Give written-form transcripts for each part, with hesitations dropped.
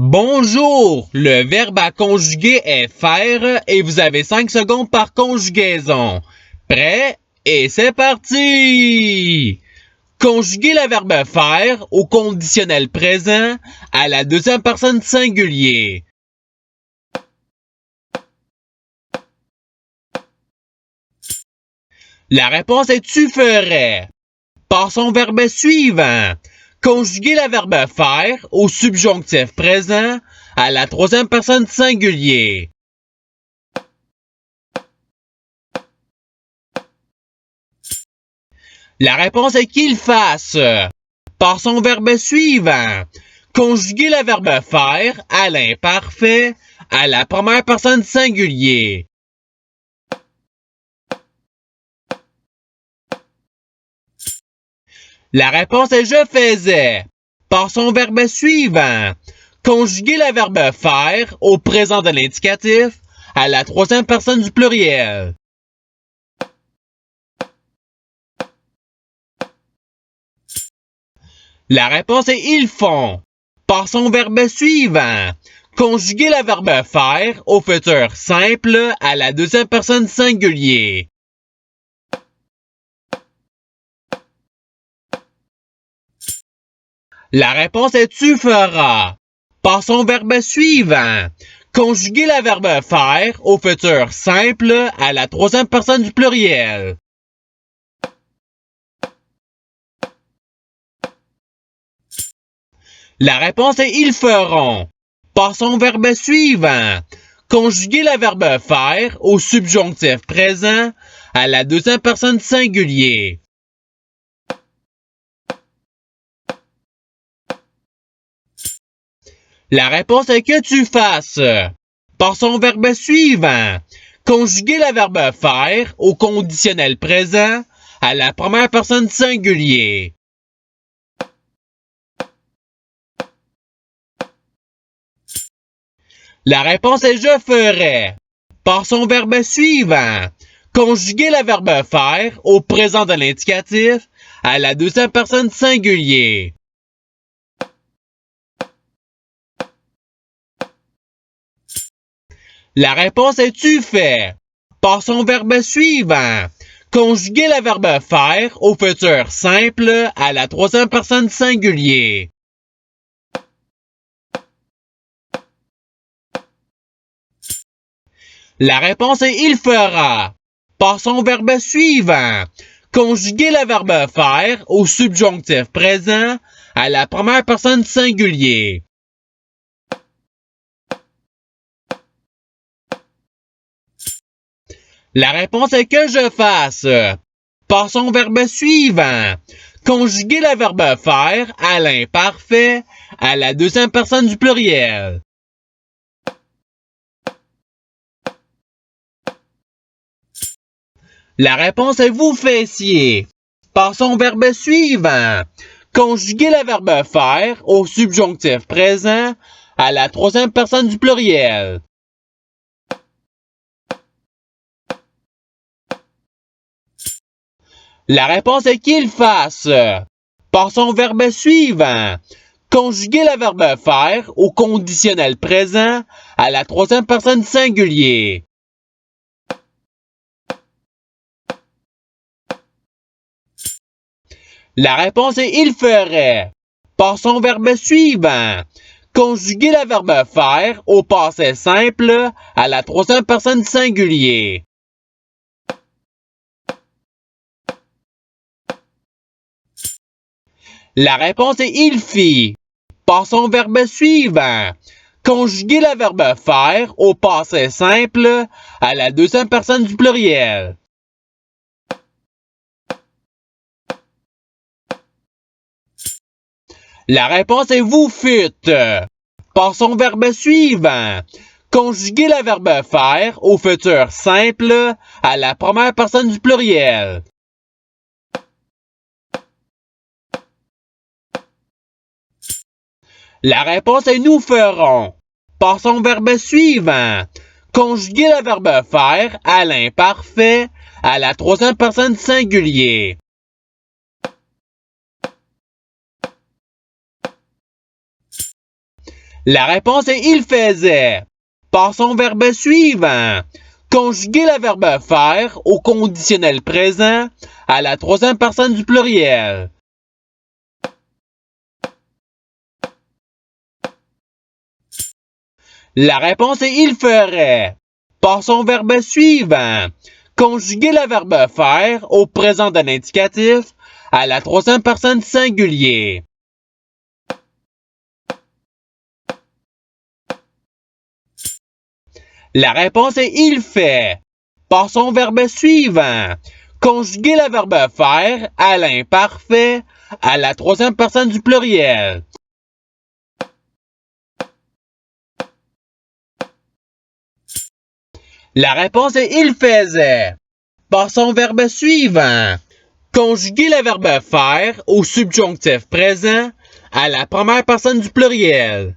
Bonjour! Le verbe à conjuguer est faire et vous avez 5 secondes par conjugaison. Prêt? Et c'est parti! Conjuguez le verbe faire au conditionnel présent à la deuxième personne singulier. La réponse est tu ferais. Passons au verbe suivant. Conjuguez le verbe faire au subjonctif présent à la troisième personne singulier. La réponse est qu'il fasse. Passons au verbe suivant. Conjuguez le verbe faire à l'imparfait à la première personne singulier. La réponse est je faisais. Passons au verbe suivant. Conjuguez le verbe faire au présent de l'indicatif à la troisième personne du pluriel. La réponse est ils font. Passons au verbe suivant. Conjuguez le verbe faire au futur simple à la deuxième personne singulier. La réponse est tu feras. Passons au verbe suivant. Conjuguez le verbe faire au futur simple à la troisième personne du pluriel. La réponse est ils feront. Passons au verbe suivant. Conjuguez le verbe faire au subjonctif présent à la deuxième personne singulier. La réponse est que tu fasses. Passons au verbe suivant. Conjuguez le verbe faire au conditionnel présent à la première personne singulier. La réponse est je ferais. Passons au verbe suivant. Conjuguez le verbe faire au présent de l'indicatif à la deuxième personne singulier. La réponse est tu fais. Passons au verbe suivant. Conjuguez le verbe faire au futur simple à la troisième personne singulier. La réponse est il fera. Passons au verbe suivant. Conjuguez le verbe faire au subjonctif présent à la première personne singulier. La réponse est que je fasse. Passons au verbe suivant. Conjuguez le verbe faire à l'imparfait à la deuxième personne du pluriel. La réponse est vous faissiez. Passons au verbe suivant. Conjuguez le verbe faire au subjonctif présent à la troisième personne du pluriel. La réponse est qu'il fasse. Passons au verbe suivant. Conjuguez le verbe faire au conditionnel présent à la troisième personne singulier. La réponse est il ferait. Passons au verbe suivant. Conjuguez le verbe faire au passé simple à la troisième personne singulier. La réponse est il fit. Passons au verbe suivant. Conjuguez le verbe faire au passé simple à la deuxième personne du pluriel. La réponse est vous fûtes. Passons au verbe suivant. Conjuguez le verbe faire au futur simple à la première personne du pluriel. La réponse est nous ferons. Passons au verbe suivant. Conjuguez le verbe faire à l'imparfait à la troisième personne singulier. La réponse est il faisait. Passons au verbe suivant. Conjuguer le verbe faire au conditionnel présent à la troisième personne du pluriel. La réponse est il ferait. Passons au verbe suivant. Conjuguer le verbe faire au présent de l'indicatif à la troisième personne singulier. La réponse est il fait. Passons au verbe suivant. Conjuguer le verbe faire à l'imparfait à la troisième personne du pluriel. La réponse est il faisait. Passons au verbe suivant. Conjuguer le verbe faire au subjonctif présent à la première personne du pluriel.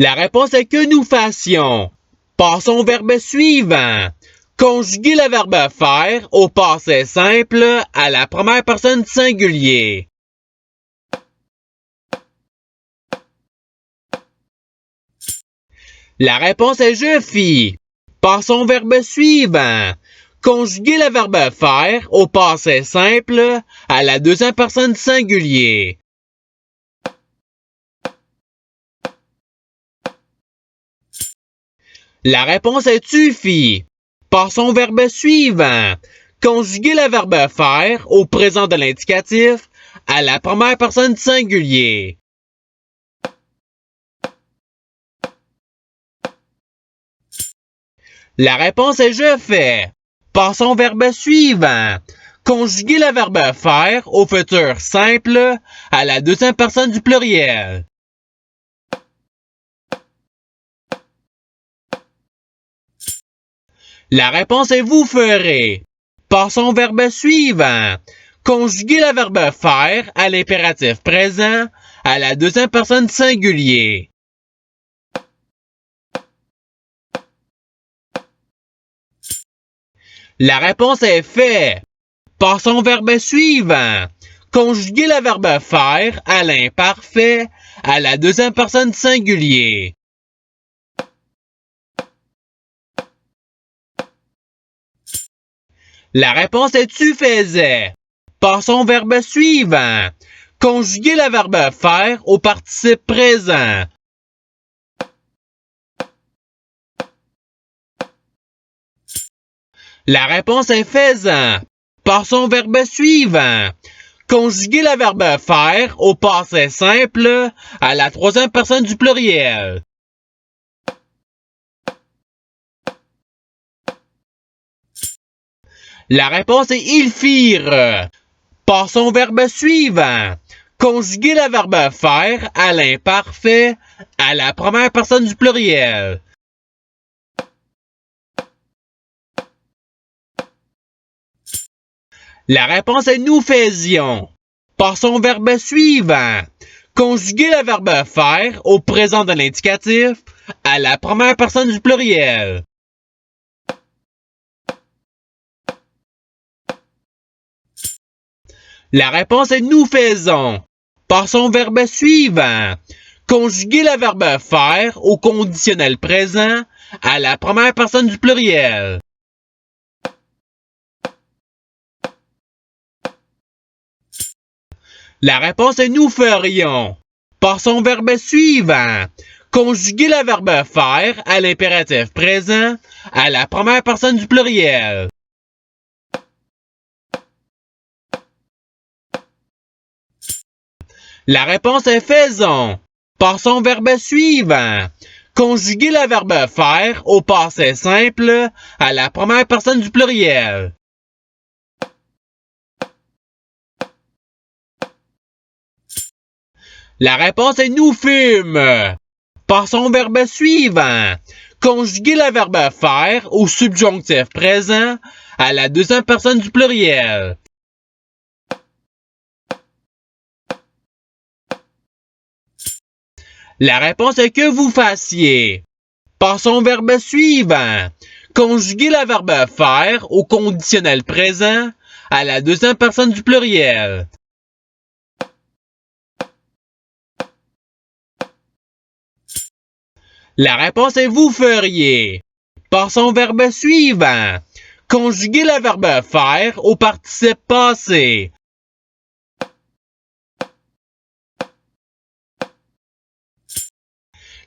La réponse est que nous fassions. Passons au verbe suivant. Conjuguer le verbe faire au passé simple à la première personne du singulier. La réponse est je fis. Passons au verbe suivant. Conjuguer le verbe faire au passé simple à la deuxième personne du singulier. La réponse est tu fis. Passons au verbe suivant. Conjuguer le verbe faire au présent de l'indicatif à la première personne du singulier. La réponse est je fais. Passons au verbe suivant. Conjuguer le verbe faire au futur simple à la deuxième personne du pluriel. La réponse est vous ferez. Passons au verbe suivant. Conjuguer le verbe faire à l'impératif présent à la deuxième personne du singulier. La réponse est fait. Passons au verbe suivant. Conjuguer le verbe faire à l'imparfait à la deuxième personne du singulier. La réponse est tu faisais. Passons au verbe suivant. Conjuguer le verbe faire au participe présent. La réponse est faisant. Passons au verbe suivant. Conjuguer le verbe faire au passé simple à la troisième personne du pluriel. La réponse est ils firent. Passons au verbe suivant. Conjuguer le verbe faire à l'imparfait à la première personne du pluriel. La réponse est nous faisions. Passons au verbe suivant. Conjuguer le verbe faire au présent de l'indicatif à la première personne du pluriel. La réponse est nous faisons. Passons au verbe suivant. Conjuguer le verbe faire au conditionnel présent à la première personne du pluriel. La réponse est nous ferions. Passons au verbe suivant. Conjuguer le verbe faire à l'impératif présent à la première personne du pluriel. La réponse est faisons. Passons au verbe suivant. Conjuguer le verbe faire au passé simple à la première personne du pluriel. La réponse est nous fûmes. Passons au verbe suivant. Conjuguer le verbe faire au subjonctif présent à la deuxième personne du pluriel. La réponse est que vous fassiez. Passons au verbe suivant. Conjuguer le verbe faire au conditionnel présent à la deuxième personne du pluriel. La réponse est vous feriez. Par son verbe suivant. Conjuguez le verbe faire au participe passé.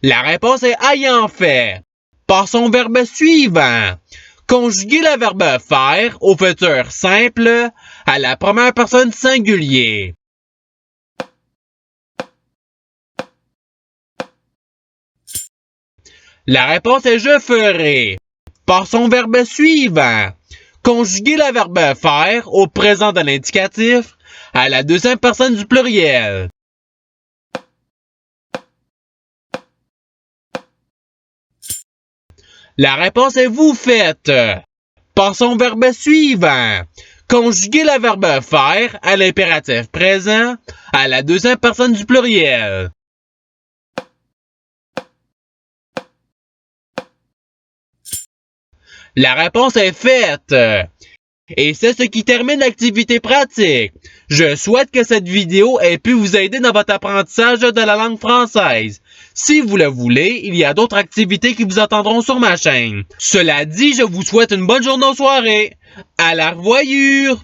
La réponse est ayant fait. Par son verbe suivant. Conjuguez le verbe faire au futur simple à la première personne singulier. La réponse est je ferai. Par son verbe suivant. Conjuguez le verbe faire au présent de l'indicatif à la deuxième personne du pluriel. La réponse est vous faites. Par son verbe suivant. Conjuguez le verbe faire à l'impératif présent à la deuxième personne du pluriel. La réponse est faite. Et c'est ce qui termine l'activité pratique. Je souhaite que cette vidéo ait pu vous aider dans votre apprentissage de la langue française. Si vous le voulez, il y a d'autres activités qui vous attendront sur ma chaîne. Cela dit, je vous souhaite une bonne journée ou soirée. À la revoyure!